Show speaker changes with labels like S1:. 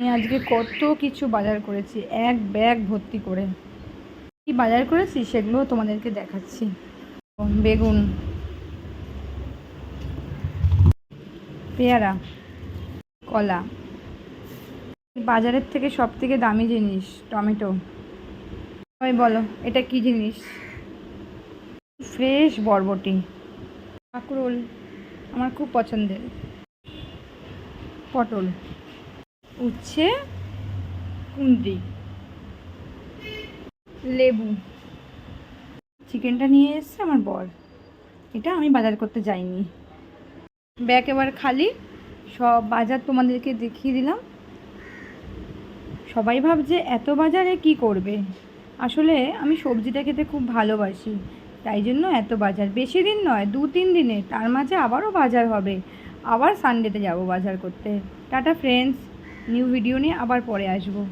S1: আমি আজকে কত কিছু বাজার করেছি, এক ব্যাগ ভর্তি করে। কি বাজার করেছি সেগুলো তোমাদেরকে দেখাচ্ছি। বেগুন, পেয়ারা, কলা, বাজারের থেকে সব থেকে দামি জিনিস টমেটো। সবাই বলো এটা কি জিনিস? ফ্রেশ বরবটি, কাঁকরোল আমার খুব পছন্দের, পটল, উচ্ছে, কুঁদরি, লেবু। চিকেনটা নিয়ে এসছে আমার বর, এটা আমি বাজার করতে যাইনি। ব্যাগ এবার খালি, সব বাজার তোমাদেরকে দেখিয়ে দিলাম। সবাই ভাবছে এত বাজারে কি করবে, আসলে আমি সবজিটা খেতে খুব ভালোবাসি, তাই জন্য এত বাজার। বেশি দিন নয়, 2-3 দিনে, তার মাঝে আবারও বাজার হবে। আবার সানডেতে যাব বাজার করতে। টাটা ফ্রেন্ডস, নিউ ভিডিও নিয়ে আবার পরে আসবো।